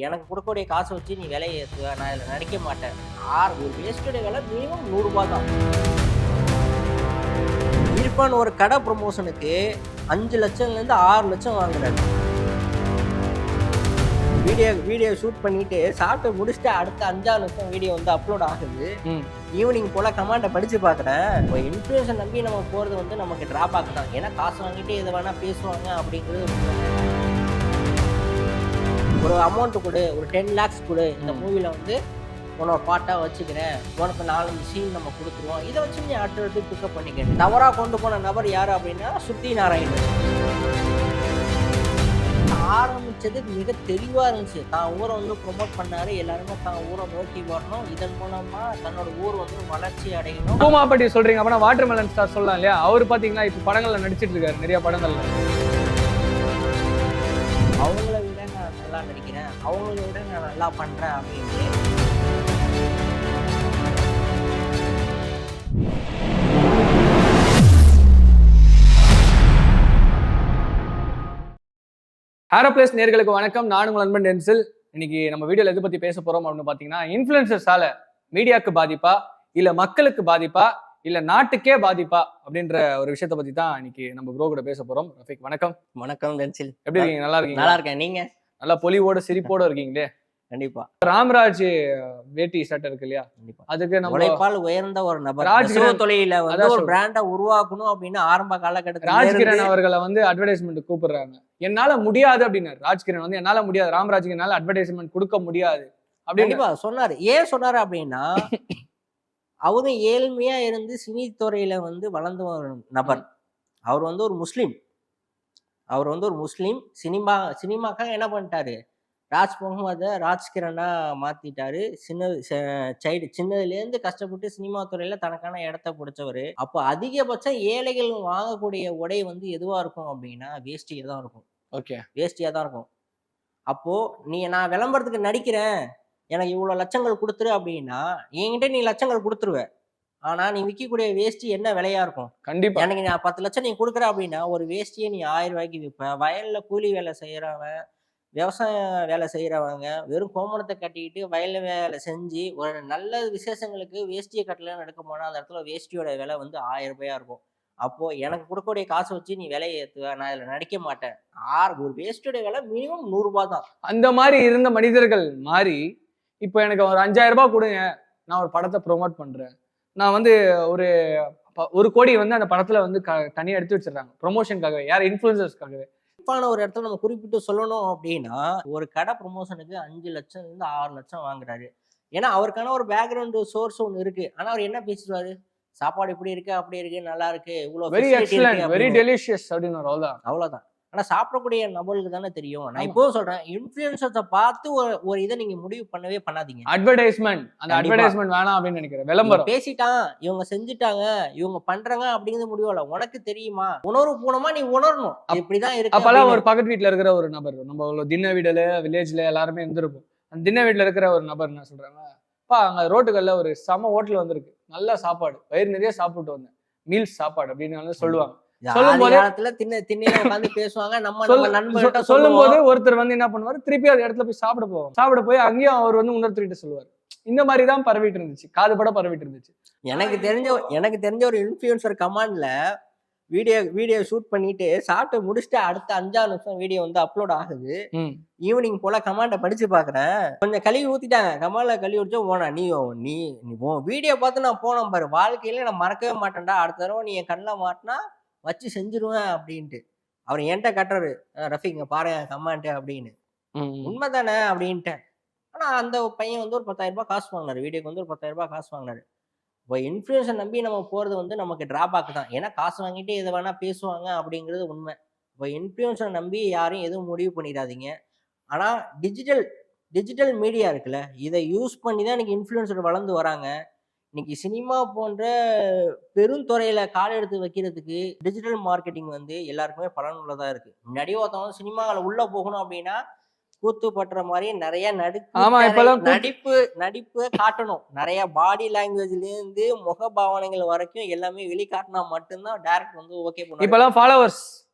எனக்கு குடுக்கக்கூடிய காச வச்சு நீ விலைய ஏத்துவ. நான் இதுல நடிக்க மாட்டேன். ஒரு வேஸ்ட்டுடைய விலை மினிமம் ரூ. 100 தான். இர்ஃபான் ஒரு கடை ப்ரமோஷனுக்கு 5,00,000லேருந்து 6,00,000 வாங்குறாரு. வீடியோ ஷூட் பண்ணிட்டு சாப்பிட்டு முடிச்சுட்டு அடுத்த 5-6 நிமிஷம் வீடியோ வந்து அப்லோட் ஆகுது. ஈவினிங் போல கமாண்டை படிச்சு பார்க்குறேன். இப்போ இன்ஃப்ளூயன்ஸை நம்பி நம்ம போகிறது வந்து நமக்கு ட்ராபேக் தான். ஏன்னா காசு வாங்கிட்டு எதை வேணால் பேசுவாங்க அப்படிங்கிறது. ஒரு அமௌண்ட்டு கொடு, ஒரு 10 lakhs கொடு, இந்த மூவியில் வந்து உன்னோட பாட்டாக வச்சுக்கிறேன், உனக்கு 4-5 சீன் நம்ம கொடுத்துருவோம், இதை வச்சு நீ அடுத்தடுத்து பிக்கப் பண்ணிக்க. தவறாக கொண்டு போன நபர் யார் அப்படின்னா சுத்தி நாராயணன். ஆரம்பிச்சது மிக தெளிவாக இருந்துச்சு. தான் ஊரை வந்து ப்ரொமோட் பண்ணாரு. எல்லாருமே தான் ஊரை நோக்கி வரணும், இதன் மூலமா தன்னோட ஊர் வந்து வளர்ச்சி அடையணும். பூமா பற்றி சொல்றீங்க அப்படின்னா வாட்டர் மெலன் ஸ்டார் சொல்லலாம் இல்லையா? அவர் பார்த்தீங்கன்னா இப்போ படங்கள்ல நடிச்சிட்டு இருக்காரு, நிறைய படங்கள்ல. அவங்கள விட நான் நல்லா நடிக்கிறேன், அவங்கள விட நான் நல்லா பண்றேன் அப்படின்னு. ஹேரோப்ளேஸ் நேர்களுக்கு வணக்கம். நான் உங்கள் நண்பன் டென்சில். இன்னைக்கு நம்ம வீடியோல எதை பத்தி பேச போறோம் அப்படின்னு பாத்தீங்கன்னா, இன்ஃபுளுசர்ஸால மீடியாவுக்கு பாதிப்பா, இல்ல மக்களுக்கு பாதிப்பா, இல்ல நாட்டுக்கே பாதிப்பா அப்படின்ற ஒரு விஷயத்த பத்தி தான் இன்னைக்கு நம்ம ப்ரோ கூட பேச போறோம். ரஃபிக் வணக்கம். வணக்கம் டென்சில். எப்படி இருக்கீங்க? நல்லா இருக்கீங்க? நல்லா இருக்கேன். நீங்க? நல்லா பொலிவோட சிரிப்போட இருக்கீங்களே. கண்டிப்பா. ராம்ராஜ் வேட்டி சட்டை இருக்கு இல்லையா? அதுக்கு நம்ம உழைப்பால் உயர்ந்த ஒரு நபர். ராஜ்கிரண் தொழில வந்து ஒரு பிராண்டை உருவாக்கணும் அப்படின்னு ஆரம்ப காலகட்டத்தில் ராஜ்கிரண் அவர்களை வந்து அட்வர்டைஸ்மெண்ட் கூப்பிடுறாங்க. என்னால முடியாது அப்படின்னாரு ராஜ்கிரண். வந்து என்னால முடியாது, ராம்ராஜுக்கு என்னால அட்வர்டைஸ்மெண்ட் கொடுக்க முடியாது அப்படின்னு சொன்னாரு. ஏன் சொன்னாரு அப்படின்னா, அவரும் ஏழ்மையா இருந்து சினி துறையில வந்து வளர்ந்து ஒரு நபர். அவர் வந்து ஒரு முஸ்லீம். சினிமாக்காக என்ன பண்ணிட்டாரு, ராஜ் முகமதை ராஜ்கிரணா மாத்திட்டாரு. சின்னதுலேருந்து கஷ்டப்பட்டு சினிமா துறையில தனக்கான இடத்த பிடிச்சவர். அப்போ அதிகபட்சம் ஏழைகள் வாங்கக்கூடிய உடை வந்து எதுவா இருக்கும் அப்படின்னா வேஷ்டியா தான் இருக்கும். ஓகே, வேஷ்டியா தான் இருக்கும். அப்போ நான் விளம்பரத்துக்கு நடிக்கிறேன், எனக்கு இவ்வளவு லட்சங்கள் கொடுத்துரு அப்படின்னா என்கிட்ட நீ லட்சங்கள் கொடுத்துருவ. ஆனா நீ விற்கக்கூடிய வேஷ்டி என்ன விலையா இருக்கும்? கண்டிப்பா. எனக்கு நான் 10 லட்சம் நீ கொடுக்குற அப்படின்னா ஒரு வேஷ்டியை நீ 1000 ரூபாய்க்கு விற்ப. வயல்ல கூலி வேலை செய்யறவன், விவசாய வேலை செய்யறவங்க வெறும் கோமணத்தை கட்டிக்கிட்டு வயல்ல வேலை செஞ்சு ஒரு நல்ல விசேஷங்களுக்கு வேஷ்டியை கட்டலன்னு எடுக்க போனா அந்த இடத்துல வேஷ்டியோட விலை வந்து 1000 ரூபாயா இருக்கும். அப்போ எனக்கு கொடுக்கக்கூடிய காசை வச்சு நீ விலையை ஏத்துவ, நான் இதுல நடிக்க மாட்டேன். ஒரு வேஷ்டியோட விலை மினிமம் 100 ரூபாய் தான். அந்த மாதிரி இருந்த மனிதர்கள் மாறி இப்போ எனக்கு ஒரு 5000 ரூபாய் கொடுங்க, நான் ஒரு படத்தை ப்ரொமோட் பண்றேன், நான் வந்து ஒரு 1 கோடி வந்து அந்த படத்துல வந்து தனியா எடுத்து வச்சிடறாங்க ப்ரொமோஷனுக்காகவே. யார்? இன்ஃபுளுசர்ஸ்க்காகவே. ஒரு இடத்துல நம்ம குறிப்பிட்டு சொல்லணும் அப்படின்னா, ஒரு கடை ப்ரொமோஷனுக்கு 5 லட்சம்லேருந்து 6 லட்சம் வாங்குறாரு. ஏன்னா அவருக்கான ஒரு பேக்ரவுண்ட் சோர்ஸ் ஒன்று இருக்கு. ஆனா அவர் என்ன பேசுவாரு, சாப்பாடு இப்படி இருக்கு, அப்படி இருக்கு, நல்லா இருக்கு, இவ்வளவு வெரி எக்ஸலென்ட், வெரி டெலிஷியஸ் அப்படின்னு. அவ்வளவுதான். ஆனா சாப்பிடக்கூடிய நபர்களுக்கு தானே தெரியும். நான் இப்பவும் சொல்றேன், இன்ஃபுளுசர்ஸை பார்த்து ஒரு இதை நீங்க முடிவு பண்ணவே பண்ணாதீங்க. அட்வர்டைஸ்மெண்ட், அந்த அட்வர்டைஸ்மெண்ட் வேணாம் அப்படின்னு நினைக்கிறேன். விளம்பரம் பேசிட்டான், இவங்க செஞ்சுட்டாங்க, இவங்க பண்றாங்க அப்படிங்கிறது முடியல. உனக்கு தெரியுமா, உணர்வு பூனமா நீ உணரணும், இப்படிதான் இருக்கு. அப்பெல்லாம் ஒரு பக்கத்து வீட்டுல இருக்கிற ஒரு நபர், நம்ம தின்ன வீடுல வில்லேஜ்ல எல்லாருமே இருந்திருப்போம். அந்த தின்ன வீட்டுல இருக்கிற ஒரு நபர் என்ன சொல்றாங்க, அப்பா அங்க ரோட்டுகள்ல ஒரு சம ஹோட்டல் வந்திருக்கு, நல்ல சாப்பாடு, வயிறு நிறைய சாப்பிட்டு வந்தேன், மீல்ஸ் சாப்பாடு அப்படின்னு வந்து சொல்லுவாங்க. சொல்லும் போது ஒருத்தர் வந்து என்ன பண்ணுவாரு, திருப்பி அந்த இடத்துல போய் சாப்பிட போய் அங்கேயும் அவர் வந்து இன்னொருத்தர்கிட்ட சொல்லுவார். இந்த மாதிரிதான் பரவிட்டு இருந்துச்சு, காதுபட பரவிட்டு இருந்துச்சு. எனக்கு தெரிஞ்ச ஒரு இன்ஃப்ளூயன்சர் கமாண்ட்ல வீடியோ ஷூட் பண்ணிட்டு சாப்பிட்டு முடிச்சுட்டு அடுத்த 5-6 நிமிஷம் வீடியோ வந்து அப்லோட் ஆகுது. ஈவினிங் போல கமாண்டை படிச்சு பாக்குறேன். கொஞ்சம் கழுவி ஊத்திட்டாங்க. கமாண்ட்ல கழுவி ஊற்றிச்சா போனா நீ வீடியோ பார்த்து நான் போனேன் பாரு, வாழ்க்கையில நான் மறக்கவே மாட்டேன்டா, அடுத்த தடவை நீ என் கண்ணில் மாட்டினா வச்சு செஞ்சிருவேன் அப்படின்ட்டு. அவர் என்கிட்ட கட்டுறாரு, ரஃபிக் பாரு கமாண்ட் அப்படின்னு. உண்மைதானே அப்படின்ட்டேன். ஆனா அந்த பையன் வந்து ஒரு 10,000 ரூபாய் காசு வாங்கினாரு. வீடியோக்கு வந்து ஒரு 10,000 ரூபாய் காசு வாங்கினாரு. இப்போ இன்ஃப்ளூயன்ஸை நம்பி நம்ம போகிறது வந்து நமக்கு ட்ராபேக் தான். ஏன்னா காசு வாங்கிட்டு எதை வேணால் பேசுவாங்க அப்படிங்கிறது உண்மை. இப்போ இன்ஃப்ளூயன்ஸை நம்பி யாரும் எதுவும் முடிவு பண்ணிடாதீங்க. ஆனால் டிஜிட்டல் மீடியா இருக்குல்ல, இதை யூஸ் பண்ணி தான் இன்றைக்கி இன்ஃப்ளூயன்சர் வளர்ந்து வராங்க. இன்னைக்கு சினிமா போன்ற பெருந்துறையில் கால் எடுத்து வைக்கிறதுக்கு டிஜிட்டல் மார்க்கெட்டிங் வந்து எல்லாருக்குமே பலனுள்ளதாக இருக்குது. முன்னாடியே ஒருத்தவங்க சினிமாவில் உள்ளே போகணும் அப்படின்னா கூத்து பட்டுற மாதிரி நிறைய ஆமா, இப்பெல்லாம் நடிப்பு காட்டணும். நிறைய பாடி லாங்குவேஜ்ல இருந்து முக பாவனைகள் வரைக்கும் எல்லாமே வெளிக்காட்டினா மட்டும்தான் டைரக்ட் வந்து ஓகே பண்ணுவாரு. இப்பெல்லாம் ஃபாலோவர்ஸ்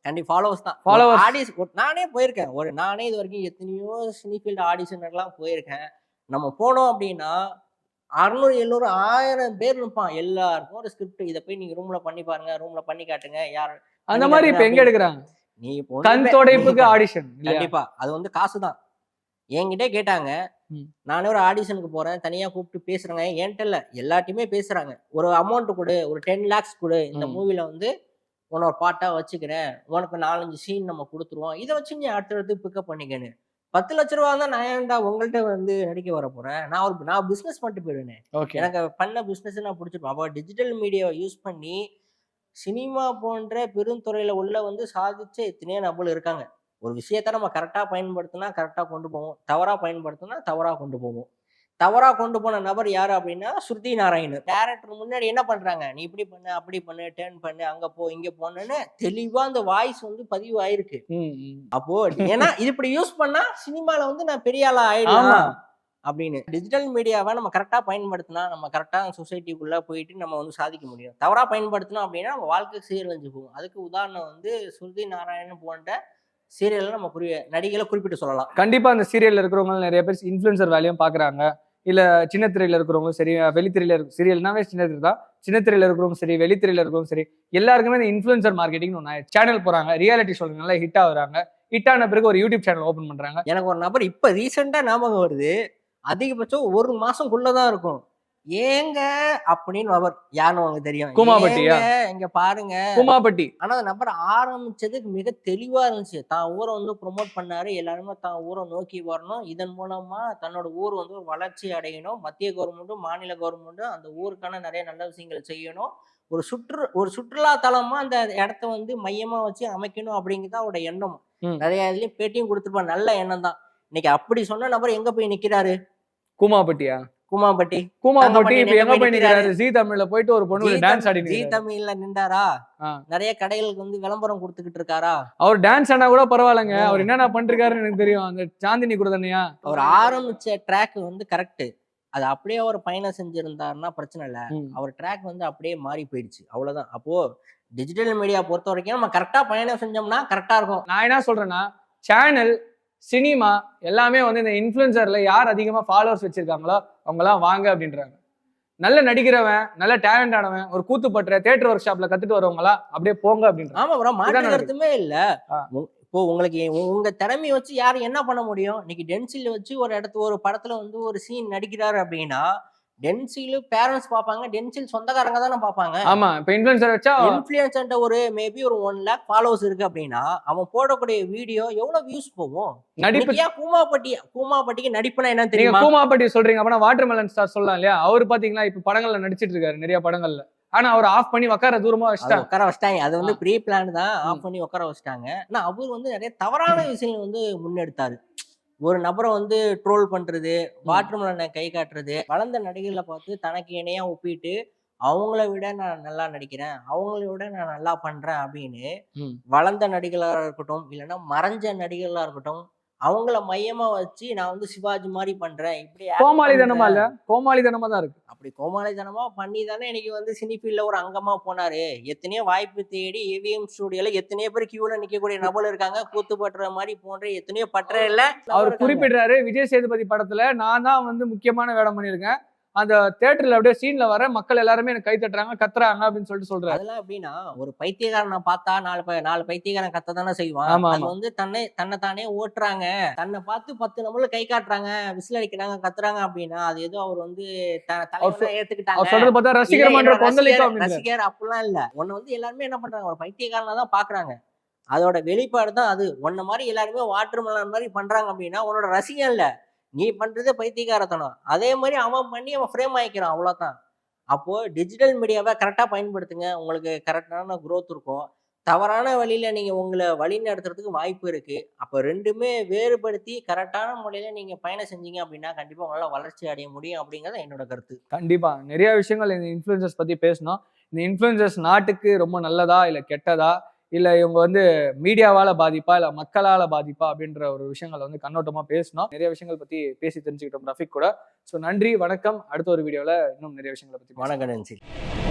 ஃபாலோவர்ஸ் தான். நானே போயிருக்கேன். நானே இது வரைக்கும் எத்தனையோ சினிஃபீல்டு ஆடிஷனுக்கெல்லாம் போயிருக்கேன். நம்ம போனோம் அப்படின்னா 600, 700, 1000 பேர் இருப்பான். எல்லாருக்கும் ஒரு ஸ்கிரிப்ட். இதை போய் நீங்க ரூம்ல பண்ணி பாருங்க, ரூம்ல பண்ணி காட்டுங்க. யார் அந்த மாதிரி இப்ப எங்க எடுக்கிறாங்க? நீ கண் தொடைப்புக்கு ஆடிஷன். கண்டிப்பா அது வந்து காசுதான். என்கிட்ட கேட்டாங்க, நானே ஒரு ஆடிஷனுக்கு போறேன், தனியா கூப்பிட்டு பேசுறாங்க. என்கிட்ட இல்ல, எல்லாத்தையுமே பேசுறாங்க. ஒரு அமௌண்ட் கொடு, ஒரு 10 lakhs கொடு, இந்த மூவில வந்து உன்னை ஒரு பாட்டா வச்சுக்கிறேன், உனக்கு 4-5 சீன் நம்ம கொடுத்துருவோம், இதை வச்சு நீ அடுத்தடுத்து பிக்கப் பண்ணிக்கன்னு. 10 லட்ச ரூபா தான் நான் ஏன்டா உங்கள்கிட்ட வந்து நடிக்க வர போறேன். நான் பிசினஸ் பண்ணிட்டு போயிடுவேன். எனக்கு பண்ண பிசினஸ் நான் பிடிச்சிருப்பேன். அப்போ டிஜிட்டல் மீடியாவை யூஸ் பண்ணி சினிமா போன்ற பெருந்துறையில உள்ள வந்து சாதிச்ச எத்தனையோ நபர்கள் இருக்காங்க. ஒரு விஷயத்த நம்ம கரெக்டா பயன்படுத்தினா கரெக்டா கொண்டு போவோம், தவறா பயன்படுத்தினா தவறா கொண்டு போவோம். தவறா கொண்டு போன நபர் யாரு அப்படின்னா ஸ்ருதி நாராயணன். டைரக்டர் முன்னாடி என்ன பண்றாங்க, நீ இப்படி பண்ணு, அப்படி பண்ணு, டேர்ன் பண்ணு, அங்க போ, இங்க போன்னு தெளிவா அந்த வாய்ஸ் வந்து பதிவு ஆயிருக்கு. அப்போ ஏன்னா இது இப்படி யூஸ் பண்ணா சினிமால வந்து நான் பெரிய ஆளா ஆயிடலாம் அப்படின்னு. டிஜிட்டல் மீடியாவை நம்ம கரெக்டா பயன்படுத்தினா நம்ம கரெக்டா சொசைட்டிக்குள்ள போயிட்டு நம்ம வந்து சாதிக்க முடியும். தவறா பயன்படுத்தினோம் அப்படின்னா நம்ம வாழ்க்கை சீரழிஞ்சு போகும். அதுக்கு உதாரணம் வந்து ஸ்ருதி நாராயணன் போன்ற சீரியல்ல நம்ம நடிகளை குறிப்பிட்டு சொல்லலாம். கண்டிப்பா அந்த சீரியல்ல இருக்கிறவங்க நிறைய பேர் இன்ஃபுளுசர் வேலையும் பாக்குறாங்க. இல்ல சின்ன திரையில இருக்கிறவங்களும் சரி, வெளித்திரையில சீரியல்னாவே சின்ன திரை தான். சின்ன திரையில இருக்கிறவங்க சரி, வெளித்திரையில இருக்கிறவங்க சரி, எல்லாருக்குமே இந்த இன்ஃபுளுசர் மார்க்கெட்டிங் ஒன்று சேனல் போறாங்க, ரியாலிட்டி ஷோ நல்லா ஹிட் ஆகுறாங்க. ஹிட் ஆன பிறகு ஒரு யூடியூப் சேனல் ஓபன் பண்றாங்க. எனக்கு ஒரு நபர் இப்ப ரீசெண்டா ஞாபகம் வருது. அதிகபட்சம் 1 மாசம்குள்ளதான் இருக்கும். ஏங்க அப்படின்னு நபர் யாருன்னு உங்களுக்கு தெரியும்? கூமாபட்டியா? இங்க பாருங்க, கூமாபட்டி. ஆனா அந்த நபர் ஆரம்பிச்சதுக்கு மிக தெளிவா இருந்துச்சு. தான் ஊரை வந்து ப்ரொமோட் பண்ணாரு. எல்லாருமே தான் ஊரை நோக்கி வரணும், இதன் மூலமா தன்னோட ஊர் வந்து ஒரு வளர்ச்சி அடையணும், மத்திய கவர்மெண்ட்டும் மாநில கவர்மெண்ட்டும் அந்த ஊருக்கான நிறைய நல்ல விஷயங்கள் செய்யணும், ஒரு சுற்றுலா தலமா அந்த இடத்த வந்து மையமா வச்சு அமைக்கணும் அப்படிங்கிறது அவரோட எண்ணம். நிறைய இதுலயும் பேட்டியும் கொடுத்துருப்பாரு. நல்ல எண்ணம் தான். இன்னைக்கு அப்படி சொன்ன நபர் எங்க போய் நிக்கிறாரு? கூமாபட்டியா? கூமாபட்டி இப்ப எங்க போய் நிக்கிறாரு? ஜீ தமிழ்ல போயிட்டு ஒரு பொண்ணு டான்ஸ் ஆடி ஜீ தமிழ்ல நின்றாரா? நிறைய கடைகளுக்கு வந்து விளம்பரம் கொடுத்துக்கிட்டு இருக்காரா? அவர் டான்ஸ் ஆனா கூட பரவாயில்லைங்க, அவர் என்னென்ன பண்றாருன்னு எனக்கு தெரியும். அந்த சாந்தினி கொடுத்தனையா அவர் ஆரம்பிச்ச ட்ராக் வந்து கரெக்ட். அது அப்படியே அவர் பயணம் செஞ்சிருந்தாருன்னா பிரச்சனை இல்ல. அவர் ட்ராக் வந்து அப்படியே மாறி போயிடுச்சு, அவ்வளவுதான். அப்போ டிஜிட்டல் மீடியா பொறுத்த வரைக்கும் நம்ம கரெக்டா பயணம் செஞ்சோம்னா கரெக்டா இருக்கும். நான் என்ன சொல்றேன்னா, சேனல், சினிமா எல்லாமே வந்து இந்த இன்ஃபுளுசர்ல யார் அதிகமா ஃபாலோவர்ஸ் வச்சிருக்காங்களோ அவங்க எல்லாம் வாங்க அப்படின்றாங்க. நல்ல நடிக்கிறவன், நல்ல டேலண்ட் ஆனவன், ஒரு கூத்து பட்டுற தியேட்டர் ஒர்க் ஷாப்ல கத்துட்டு வரவங்களா அப்படியே போங்க அப்படின்றாங்க. ஆமா ப்ரோ, மாற்றுறதுமே இல்ல. இப்போ உங்களுக்கு உங்க திறமையை வச்சு யாரும் என்ன பண்ண முடியும்? இன்னைக்கு டென்சில் வச்சு ஒரு படத்துல வந்து ஒரு சீன் நடிக்கிறாரு அப்படின்னா டென்சில் பேரண்ட்ஸ் பாப்பாங்க, டென்சில் சொந்தக்காரங்க தானே பாப்பாங்க. ஆமா, இப்ப இன்ஃபுளுசர் வச்சா இன்ஃபுளுசன்ட்ட ஒரு மேபி ஒரு 1 lakh ஃபாலோவர்ஸ் இருக்கு அப்படின்னா அவன் போடக்கூடிய வீடியோ எவ்வளவு வியூஸ் போகும்? நடிப்பு. கூமாபட்டிக்கு நடிப்புனா என்னன்னு தெரியுமா? நீங்க கூமாபட்டி சொல்றீங்க, அப்பனா வாட்டர்மெலன் ஸ்டார் சொல்லலாம் இல்லையா? அவர் பாத்தீங்களா இப்ப படங்கள்ல நடிச்சிட்டு இருக்காரு, நிறைய படங்கள்ல. ஆனா அவர் ஆஃப் பண்ணி உட்கார தூரமா வச்சிட்டாங்க. அது வந்து ப்ரீ பிளான் தான், ஆஃப் பண்ணி உட்கார வச்சிட்டாங்க. ஆனா அவர் வந்து நிறைய தவறான விஷயங்கள் வந்து முன்னெடுத்தாரு. ஒரு நபரை வந்து ட்ரோல் பண்றது, வாட்டர்மெலனை கை காட்டுறது, வளர்ந்த நடிகர்களை பார்த்து தனக்கு இணையா ஒப்பிட்டு அவங்கள விட நான் நல்லா நடிக்கிறேன், அவங்கள விட நான் நல்லா பண்றேன் அப்படின்னு வளர்ந்த நடிகர்களா இருக்கட்டும், இல்லைன்னா மறைஞ்ச நடிகர்களா இருக்கட்டும், அவங்கள மையமா வச்சு நான் வந்து சிவாஜி மாதிரி பண்றேன், இப்படி கோமாளித்தனமா இல்ல, கோமாளித்தனமா தான் இருக்கு. அப்படி கோமாளித்தனமா பண்ணி தானே இன்னைக்கு வந்து சினிஃபீல்ட்ல ஒரு அங்கமா போனாரு. எத்தனையோ வாய்ப்பு தேடி ஏவிஎம் ஸ்டுடியோல எத்தனையோ பேர் கியூல நிக்கக்கூடிய நபர் இருக்காங்க. கூத்து பட்டுற மாதிரி போன்ற எத்தனையோ பற்ற இல்ல. அவர் குறிப்பிடுறாரு, விஜய் சேதுபதி படத்துல நான் தான் வந்து முக்கியமான வேடம் பண்ணியிருக்கேன், அந்த தியேட்டர்ல அப்படியே சீன்ல வர மக்கள் எல்லாருமே எனக்கு கை தட்டுறாங்க, கத்துறாங்க அப்படின்னு சொல்றாரு. அதெல்லாம் எப்படின்னா, ஒரு பைத்தியக்காரனை பார்த்தா 4 பைத்தியக்காரன் கத்த தானே செய்வான். அது வந்து தன்னைத்தானே ஓட்டுறாங்க, தன்னை பார்த்து 10 நம்மளும் கை காட்டுறாங்க, விசில் அடிக்கிறாங்க, கத்துறாங்க அப்படின்னா அது ஏதோ அவர் வந்து ஏத்துக்கிட்டாங்க. ரசிகர் அப்படிலாம் இல்ல. உன்னை வந்து எல்லாருமே என்ன பண்றாங்க, ஒரு பைத்தியக்காரனா தான் பாக்குறாங்க. அதோட வெளிப்பாடு தான் அது. உன்ன மாதிரி எல்லாருமே வாட்டர்மெலன் மாதிரி பண்றாங்க அப்படின்னா உன்னோட ரசிகன் இல்ல, நீ பண்றதே பைத்தியக்காரத்தனம். அதே மாதிரி அவன் பண்ணி அவன் ஃப்ரேம் ஆயிக்கிறான், அவ்வளவுதான். அப்போ டிஜிட்டல் மீடியாவை கரெக்டா பயன்படுத்துங்க, உங்களுக்கு கரெக்டான growth இருக்கும். தவறான வழியில நீங்க உங்களை வழி நடத்துறதுக்கு வாய்ப்பு இருக்கு. அப்ப ரெண்டுமே வேறுபடுத்தி கரெக்டான முறையில நீங்க பயணம் செஞ்சீங்க அப்படின்னா கண்டிப்பா உங்களால வளர்ச்சி அடைய முடியும் அப்படிங்கறது என்னோட கருத்து. கண்டிப்பா நிறைய விஷயங்கள் இந்த இன்ஃபுளுசர்ஸ் பத்தி பேசணும். இந்த இன்ஃபுளுசர்ஸ் நாட்டுக்கு ரொம்ப நல்லதா இல்ல கெட்டதா, இல்ல இவங்க வந்து மீடியாவால பாதிப்பா இல்ல மக்களால பாதிப்பா அப்படின்ற ஒரு விஷயங்களை வந்து கண்ணோட்டமா பேசணும். நிறைய விஷயங்கள் பத்தி பேசி தெரிஞ்சுக்கிட்டோம் ரஃபிக் கூட. ஸோ நன்றி, வணக்கம். அடுத்த ஒரு வீடியோல இன்னும் நிறைய விஷயங்களை பத்தி வணக்கம்.